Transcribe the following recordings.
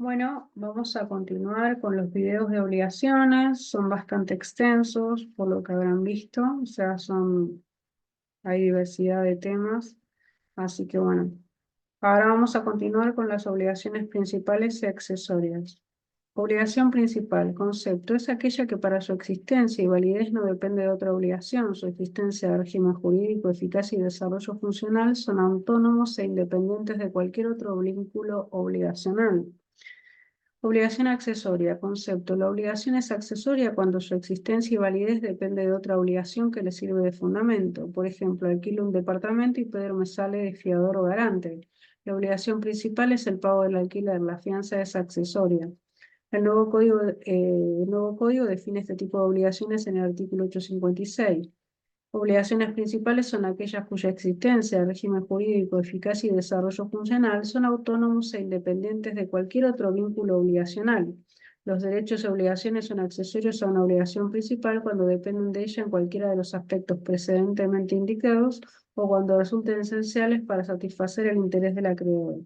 Bueno, vamos a continuar con los videos de obligaciones. Son bastante extensos, por lo que habrán visto. O sea, hay diversidad de temas. Así que bueno, ahora vamos a continuar con las obligaciones principales y accesorias. Obligación principal, concepto, es aquella que para su existencia y validez no depende de otra obligación. Su existencia de régimen jurídico, eficacia y desarrollo funcional son autónomos e independientes de cualquier otro vínculo obligacional. Obligación accesoria, concepto. La obligación es accesoria cuando su existencia y validez depende de otra obligación que le sirve de fundamento. Por ejemplo, alquilo un departamento y Pedro me sale de fiador o garante. La obligación principal es el pago del alquiler, la fianza es accesoria. El nuevo código define este tipo de obligaciones en el artículo 856. Obligaciones principales son aquellas cuya existencia, régimen jurídico, eficacia y desarrollo funcional son autónomos e independientes de cualquier otro vínculo obligacional. Los derechos y obligaciones son accesorios a una obligación principal cuando dependen de ella en cualquiera de los aspectos precedentemente indicados o cuando resulten esenciales para satisfacer el interés del acreedor.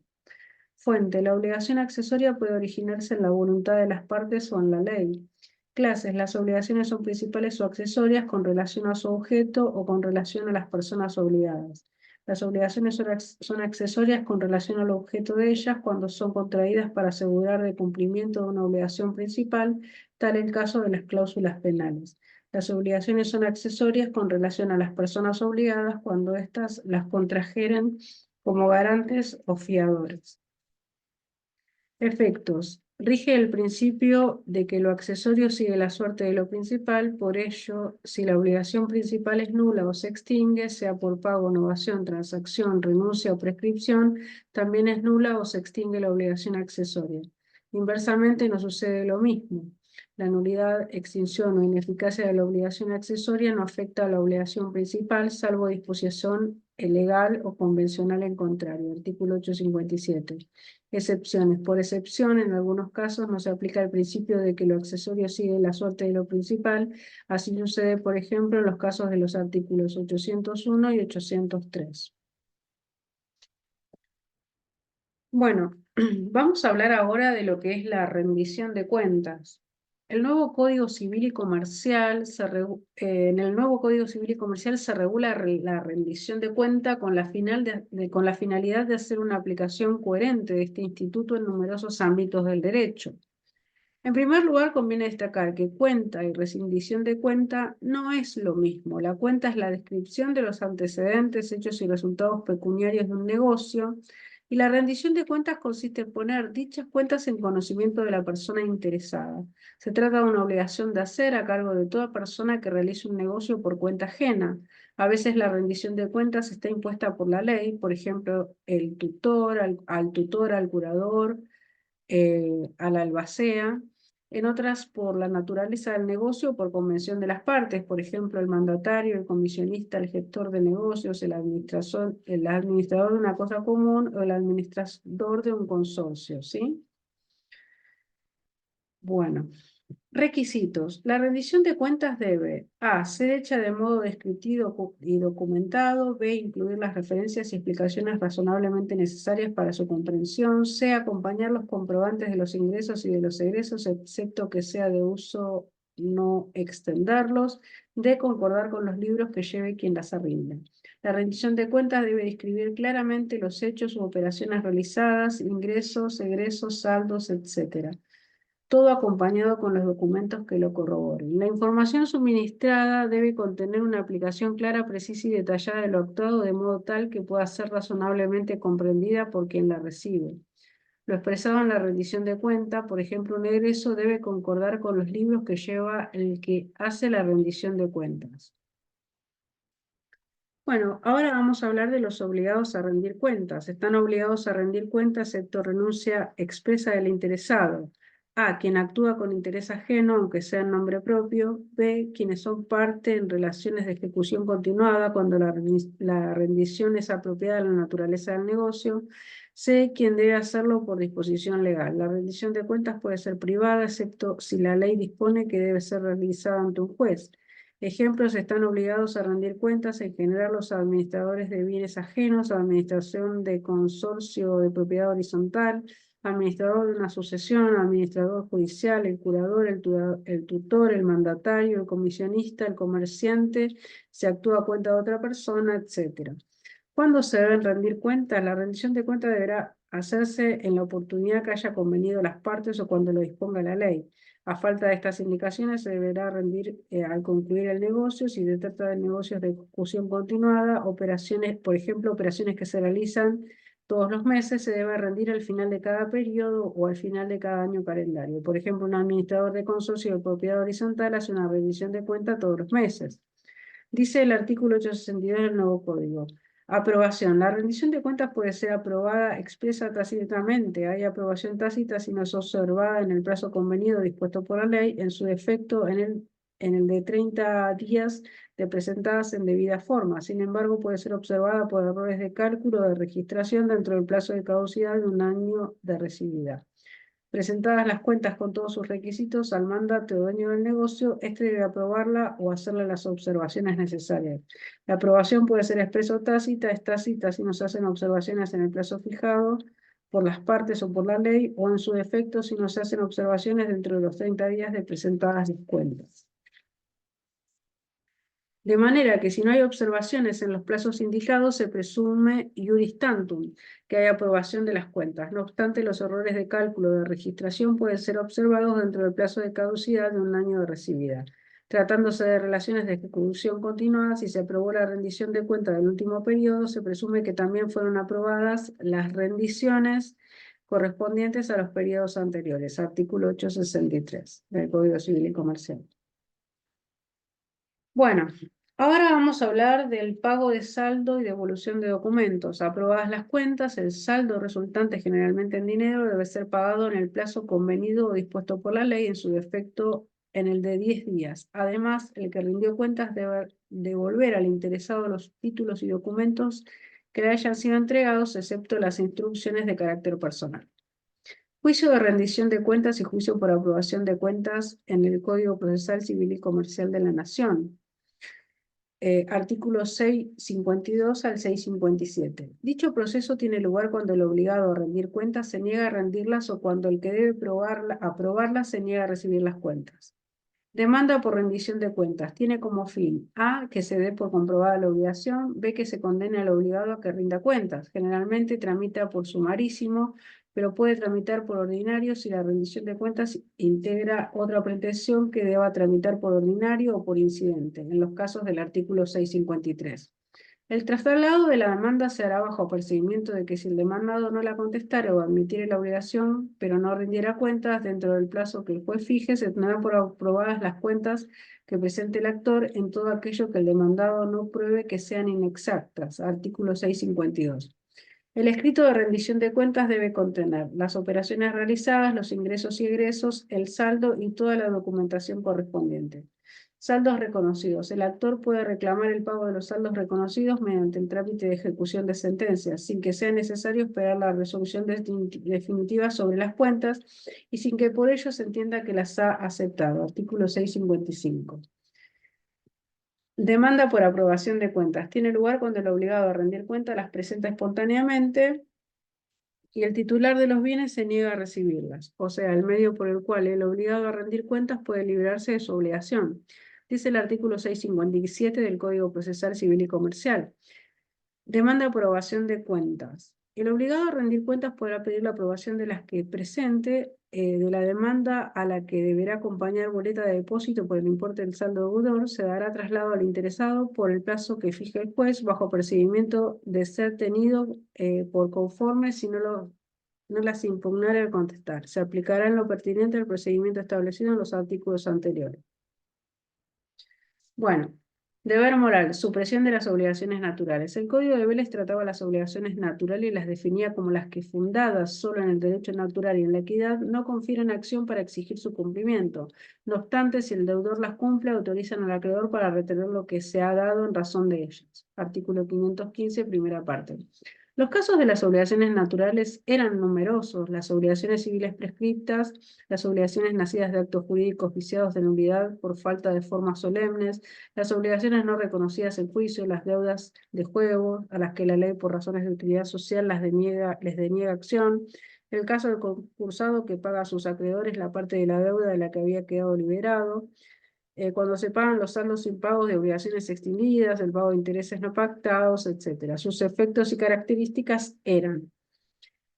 Fuente. La obligación accesoria puede originarse en la voluntad de las partes o en la ley. Clases. Las obligaciones son principales o accesorias con relación a su objeto o con relación a las personas obligadas. Las obligaciones son accesorias con relación al objeto de ellas cuando son contraídas para asegurar el cumplimiento de una obligación principal, tal el caso de las cláusulas penales. Las obligaciones son accesorias con relación a las personas obligadas cuando éstas las contrajeren como garantes o fiadores. Efectos. Rige el principio de que lo accesorio sigue la suerte de lo principal, por ello, si la obligación principal es nula o se extingue, sea por pago, novación, transacción, renuncia o prescripción, también es nula o se extingue la obligación accesoria. Inversamente no sucede lo mismo. La nulidad, extinción o ineficacia de la obligación accesoria no afecta a la obligación principal, salvo disposición legal o convencional en contrario. Artículo 857. Excepciones. Por excepción, en algunos casos no se aplica el principio de que lo accesorio sigue la suerte de lo principal. Así sucede, por ejemplo, en los casos de los artículos 801 y 803. Bueno, vamos a hablar ahora de lo que es la rendición de cuentas. El nuevo Código Civil y Comercial en el nuevo Código Civil y Comercial se regula la rendición de cuenta con la finalidad de hacer una aplicación coherente de este instituto en numerosos ámbitos del derecho. En primer lugar, conviene destacar que cuenta y rescindición de cuenta no es lo mismo. La cuenta es la descripción de los antecedentes, hechos y resultados pecuniarios de un negocio, y la rendición de cuentas consiste en poner dichas cuentas en conocimiento de la persona interesada. Se trata de una obligación de hacer a cargo de toda persona que realice un negocio por cuenta ajena. A veces la rendición de cuentas está impuesta por la ley, por ejemplo, el tutor, al tutor, al curador, a la albacea, en otras por la naturaleza del negocio o por convención de las partes, por ejemplo, el mandatario, el comisionista, el gestor de negocios, el administrador de una cosa común o el administrador de un consorcio, ¿sí? Bueno. Requisitos. La rendición de cuentas debe A. Ser hecha de modo descriptivo y documentado. B. Incluir las referencias y explicaciones razonablemente necesarias para su comprensión. C. Acompañar los comprobantes de los ingresos y de los egresos, excepto que sea de uso no extenderlos. D. Concordar con los libros que lleve quien las rinde. La rendición de cuentas debe describir claramente los hechos u operaciones realizadas, ingresos, egresos, saldos, etc., todo acompañado con los documentos que lo corroboren. La información suministrada debe contener una aplicación clara, precisa y detallada de lo actuado, de modo tal que pueda ser razonablemente comprendida por quien la recibe. Lo expresado en la rendición de cuenta, por ejemplo, un egreso debe concordar con los libros que lleva el que hace la rendición de cuentas. Bueno, ahora vamos a hablar de los obligados a rendir cuentas. Están obligados a rendir cuentas excepto renuncia expresa del interesado. A. Quien actúa con interés ajeno, aunque sea en nombre propio. B. Quienes son parte en relaciones de ejecución continuada cuando la rendición es apropiada a la naturaleza del negocio. C. Quien debe hacerlo por disposición legal. La rendición de cuentas puede ser privada, excepto si la ley dispone que debe ser realizada ante un juez. Ejemplos: están obligados a rendir cuentas en general los administradores de bienes ajenos, administración de consorcio de propiedad horizontal, administrador de una sucesión, administrador judicial, el curador, el tutor, el mandatario, el comisionista, el comerciante, se actúa a cuenta de otra persona, etc. ¿Cuándo se deben rendir cuentas? La rendición de cuentas deberá hacerse en la oportunidad que haya convenido las partes o cuando lo disponga la ley. A falta de estas indicaciones, se deberá rendir al concluir el negocio. Si se trata de negocios de ejecución continuada, operaciones, por ejemplo, operaciones que se realizan todos los meses, se debe rendir al final de cada periodo o al final de cada año calendario. Por ejemplo, un administrador de consorcio de propiedad horizontal hace una rendición de cuentas todos los meses. Dice el artículo 862 del nuevo código. Aprobación. La rendición de cuentas puede ser aprobada expresa o tácitamente. Hay aprobación tácita si no es observada en el plazo convenido dispuesto por la ley, en su defecto en el de 30 días de presentadas en debida forma. Sin embargo, puede ser observada por errores de cálculo o de registración dentro del plazo de caducidad de un año de recibida. Presentadas las cuentas con todos sus requisitos al mandante o dueño del negocio, este debe aprobarla o hacerle las observaciones necesarias. La aprobación puede ser expresa o tácita, es tácita si no se hacen observaciones en el plazo fijado por las partes o por la ley, o en su defecto si no se hacen observaciones dentro de los 30 días de presentadas las cuentas. De manera que si no hay observaciones en los plazos indicados, se presume iuris tantum, que hay aprobación de las cuentas. No obstante, los errores de cálculo de registración pueden ser observados dentro del plazo de caducidad de un año de recibida. Tratándose de relaciones de ejecución continuada, si se aprobó la rendición de cuentas del último periodo, se presume que también fueron aprobadas las rendiciones correspondientes a los periodos anteriores. Artículo 863 del Código Civil y Comercial. Bueno, ahora vamos a hablar del pago de saldo y devolución de documentos. Aprobadas las cuentas, el saldo resultante generalmente en dinero debe ser pagado en el plazo convenido o dispuesto por la ley, en su defecto en el de 10 días. Además, el que rindió cuentas debe devolver al interesado los títulos y documentos que le hayan sido entregados, excepto las instrucciones de carácter personal. Juicio de rendición de cuentas y juicio por aprobación de cuentas en el Código Procesal Civil y Comercial de la Nación. Artículos 652 al 657. Dicho proceso tiene lugar cuando el obligado a rendir cuentas se niega a rendirlas o cuando el que debe aprobarlas se niega a recibir las cuentas. Demanda por rendición de cuentas. Tiene como fin A, que se dé por comprobada la obligación; B, que se condene al obligado a que rinda cuentas. Generalmente tramita por sumarísimo, pero puede tramitar por ordinario si la rendición de cuentas integra otra pretensión que deba tramitar por ordinario o por incidente, en los casos del artículo 653. El traslado de la demanda se hará bajo apercibimiento de que si el demandado no la contestare o admitiere la obligación, pero no rindiera cuentas dentro del plazo que el juez fije, se tendrán por aprobadas las cuentas que presente el actor en todo aquello que el demandado no pruebe que sean inexactas. Artículo 652. El escrito de rendición de cuentas debe contener las operaciones realizadas, los ingresos y egresos, el saldo y toda la documentación correspondiente. Saldos reconocidos. El actor puede reclamar el pago de los saldos reconocidos mediante el trámite de ejecución de sentencias, sin que sea necesario esperar la resolución definitiva sobre las cuentas y sin que por ello se entienda que las ha aceptado. Artículo 655. Demanda por aprobación de cuentas. Tiene lugar cuando el obligado a rendir cuentas las presenta espontáneamente y el titular de los bienes se niega a recibirlas, o sea, el medio por el cual el obligado a rendir cuentas puede librarse de su obligación. Dice el artículo 657 del Código Procesal Civil y Comercial. Demanda aprobación de cuentas. El obligado a rendir cuentas podrá pedir la aprobación de las que presente de la demanda, a la que deberá acompañar boleta de depósito por el importe del saldo deudor. Se dará traslado al interesado por el plazo que fije el juez, bajo procedimiento de ser tenido por conforme si no las impugnare al contestar. Se aplicará en lo pertinente el procedimiento establecido en los artículos anteriores. Bueno, deber moral, supresión de las obligaciones naturales. El Código de Vélez trataba las obligaciones naturales y las definía como las que, fundadas solo en el derecho natural y en la equidad, no confieren acción para exigir su cumplimiento. No obstante, si el deudor las cumple, autorizan al acreedor para retener lo que se ha dado en razón de ellas. Artículo 515, primera parte. Los casos de las obligaciones naturales eran numerosos: las obligaciones civiles prescriptas, las obligaciones nacidas de actos jurídicos viciados de nulidad por falta de formas solemnes, las obligaciones no reconocidas en juicio, las deudas de juego, a las que la ley por razones de utilidad social les deniega acción, El caso del concursado que paga a sus acreedores la parte de la deuda de la que había quedado liberado. Cuando se pagan los saldos impagos de obligaciones extinguidas, el pago de intereses no pactados, etc. Sus efectos y características eran: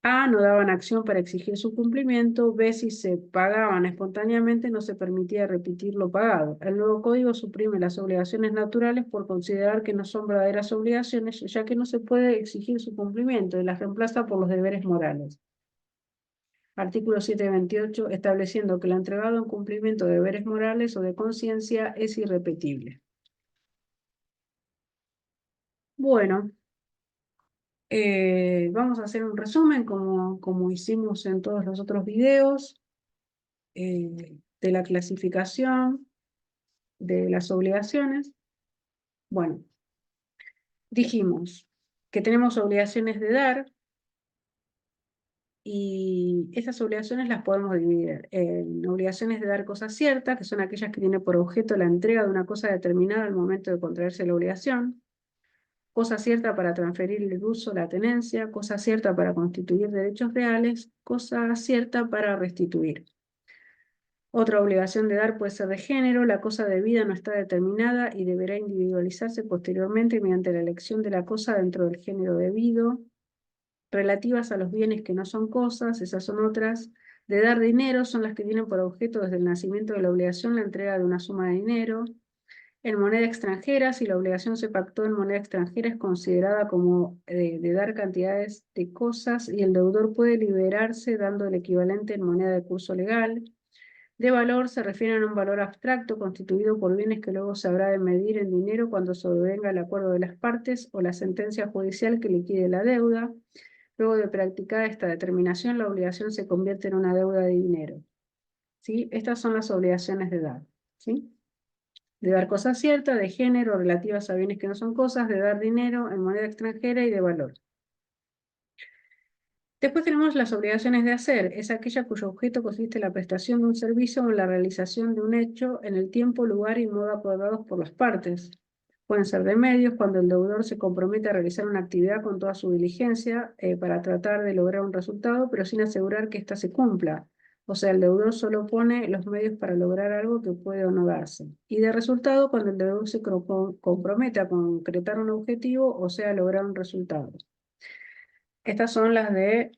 A, no daban acción para exigir su cumplimiento; B, si se pagaban espontáneamente no se permitía repetir lo pagado. El nuevo código suprime las obligaciones naturales por considerar que no son verdaderas obligaciones, ya que no se puede exigir su cumplimiento, y las reemplaza por los deberes morales. Artículo 728, estableciendo que lo entregado en cumplimiento de deberes morales o de conciencia es irrepetible. Bueno, vamos a hacer un resumen como hicimos en todos los otros videos, de la clasificación de las obligaciones. Bueno, dijimos que tenemos obligaciones de dar, y estas obligaciones las podemos dividir en obligaciones de dar cosa cierta, que son aquellas que tienen por objeto la entrega de una cosa determinada al momento de contraerse la obligación; cosa cierta para transferir el uso, la tenencia; cosa cierta para constituir derechos reales; cosa cierta para restituir. Otra obligación de dar puede ser de género: la cosa debida no está determinada y deberá individualizarse posteriormente mediante la elección de la cosa dentro del género debido. Relativas a los bienes que no son cosas, esas son otras. De dar dinero son las que tienen por objeto desde el nacimiento de la obligación la entrega de una suma de dinero. En moneda extranjera, si la obligación se pactó en moneda extranjera, es considerada como de dar cantidades de cosas, y el deudor puede liberarse dando el equivalente en moneda de curso legal. De valor se refieren a un valor abstracto constituido por bienes que luego se habrá de medir en dinero cuando sobrevenga el acuerdo de las partes o la sentencia judicial que liquide la deuda. Luego de practicada esta determinación, la obligación se convierte en una deuda de dinero. ¿Sí? Estas son las obligaciones de dar. ¿Sí? De dar cosa cierta, de género, relativas a bienes que no son cosas; de dar dinero en moneda extranjera; y de valor. Después tenemos las obligaciones de hacer. Es aquella cuyo objeto consiste en la prestación de un servicio o en la realización de un hecho en el tiempo, lugar y modo acordados por las partes. Pueden ser de medios, cuando el deudor se compromete a realizar una actividad con toda su diligencia para tratar de lograr un resultado, pero sin asegurar que ésta se cumpla. O sea, el deudor solo pone los medios para lograr algo que puede o no darse. Y de resultado, cuando el deudor se compromete a concretar un objetivo, o sea, lograr un resultado. Estas son las de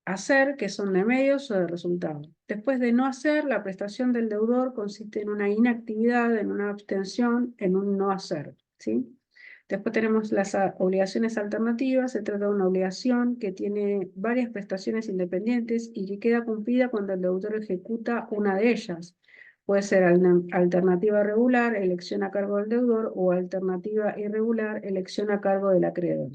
hacer, que son de medios o de resultado. Después de no hacer, la prestación del deudor consiste en una inactividad, en una abstención, en un no hacer. ¿Sí? Después tenemos las obligaciones alternativas. Se trata de una obligación que tiene varias prestaciones independientes y que queda cumplida cuando el deudor ejecuta una de ellas. Puede ser alternativa regular, elección a cargo del deudor; o alternativa irregular, elección a cargo del acreedor.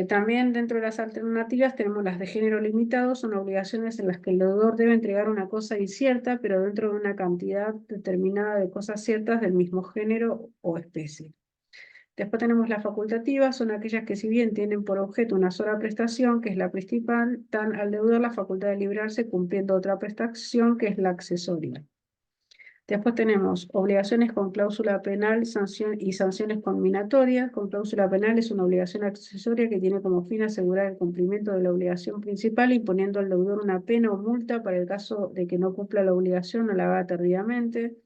También dentro de las alternativas tenemos las de género limitado. Son obligaciones en las que el deudor debe entregar una cosa incierta, pero dentro de una cantidad determinada de cosas ciertas del mismo género o especie. Después tenemos las facultativas. Son aquellas que, si bien tienen por objeto una sola prestación, que es la principal, dan al deudor la facultad de librarse cumpliendo otra prestación, que es la accesoria. Después tenemos obligaciones con cláusula penal y sanciones conminatorias. Con cláusula penal es una obligación accesoria que tiene como fin asegurar el cumplimiento de la obligación principal, imponiendo al deudor una pena o multa para el caso de que no cumpla la obligación o la haga tardíamente.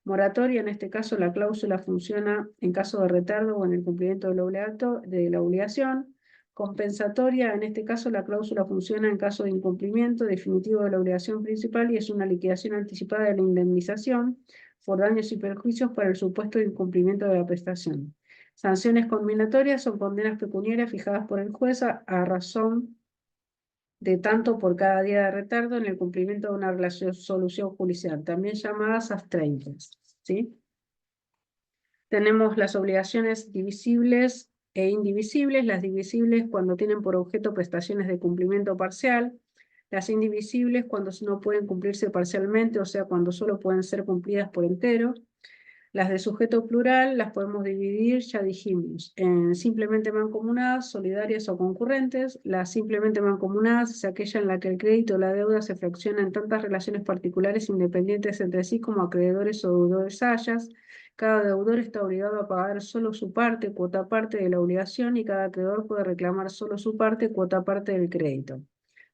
Moratoria: en este caso la cláusula funciona en caso de retardo o en el cumplimiento de la obligación. Compensatoria: en este caso la cláusula funciona en caso de incumplimiento definitivo de la obligación principal y es una liquidación anticipada de la indemnización por daños y perjuicios para el supuesto de incumplimiento de la prestación. Sanciones conminatorias son condenas pecuniarias fijadas por el juez a razón de tanto por cada día de retardo en el cumplimiento de una resolución judicial, también llamadas astreinte. ¿Sí? Tenemos las obligaciones divisibles e indivisibles. Las divisibles cuando tienen por objeto prestaciones de cumplimiento parcial. Las indivisibles cuando no pueden cumplirse parcialmente, o sea, cuando solo pueden ser cumplidas por entero. Las de sujeto plural las podemos dividir, ya dijimos, en simplemente mancomunadas, solidarias o concurrentes. Las simplemente mancomunadas es aquella en la que el crédito o la deuda se fracciona en tantas relaciones particulares independientes entre sí como acreedores o deudores hayas. Cada deudor está obligado a pagar solo su parte, cuota parte de la obligación, y cada acreedor puede reclamar solo su parte, cuota parte del crédito.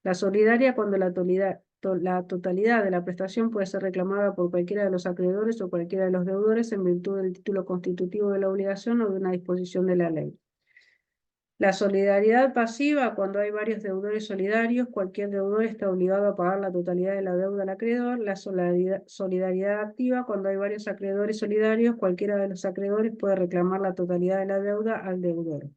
La solidaria, cuando la totalidad de la prestación puede ser reclamada por cualquiera de los acreedores o cualquiera de los deudores en virtud del título constitutivo de la obligación o de una disposición de la ley. La solidaridad pasiva, cuando hay varios deudores solidarios, cualquier deudor está obligado a pagar la totalidad de la deuda al acreedor. La solidaridad activa, cuando hay varios acreedores solidarios, cualquiera de los acreedores puede reclamar la totalidad de la deuda al deudor.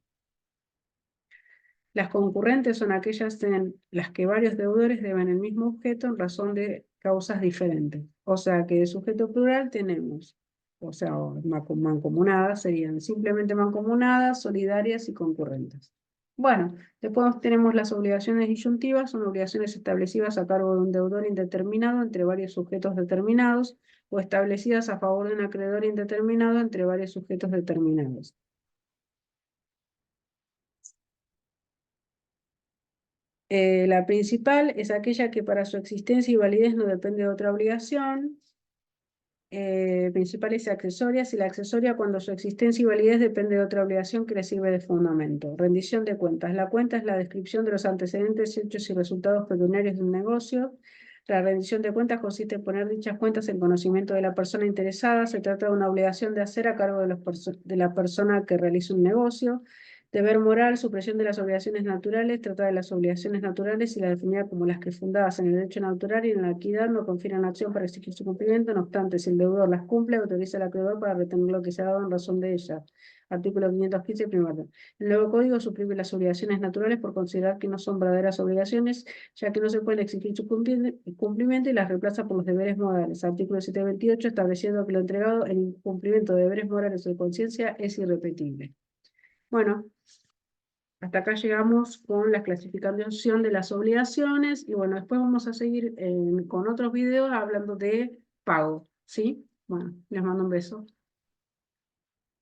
Las concurrentes son aquellas en las que varios deudores deben el mismo objeto en razón de causas diferentes. O sea que de sujeto plural tenemos, o sea, mancomunadas serían simplemente mancomunadas, solidarias y concurrentes. Bueno, después tenemos las obligaciones disyuntivas, son obligaciones establecidas a cargo de un deudor indeterminado entre varios sujetos determinados o establecidas a favor de un acreedor indeterminado entre varios sujetos determinados. La principal es aquella que para su existencia y validez no depende de otra obligación. Principales y accesorias, y la accesoria cuando su existencia y validez depende de otra obligación que le sirve de fundamento. Rendición de cuentas. La cuenta es la descripción de los antecedentes, hechos y resultados pecuniarios de un negocio. La rendición de cuentas consiste en poner dichas cuentas en conocimiento de la persona interesada. Se trata de una obligación de hacer a cargo de la persona que realiza un negocio. Deber moral, supresión de las obligaciones naturales, trata de las obligaciones naturales y la definida como las que fundadas en el derecho natural y en la equidad no confieren acción para exigir su cumplimiento. No obstante, si el deudor las cumple, autoriza al acreedor para retener lo que se ha dado en razón de ella. Artículo 515, primero. El nuevo código suprime las obligaciones naturales por considerar que no son verdaderas obligaciones, ya que no se puede exigir su cumplimiento, y las reemplaza por los deberes morales. Artículo 728, estableciendo que lo entregado en incumplimiento de deberes morales o de conciencia es irrepetible. Bueno, hasta acá llegamos con la clasificación de las obligaciones y bueno, después vamos a seguir con otros videos hablando de pago, ¿sí? Bueno, les mando un beso.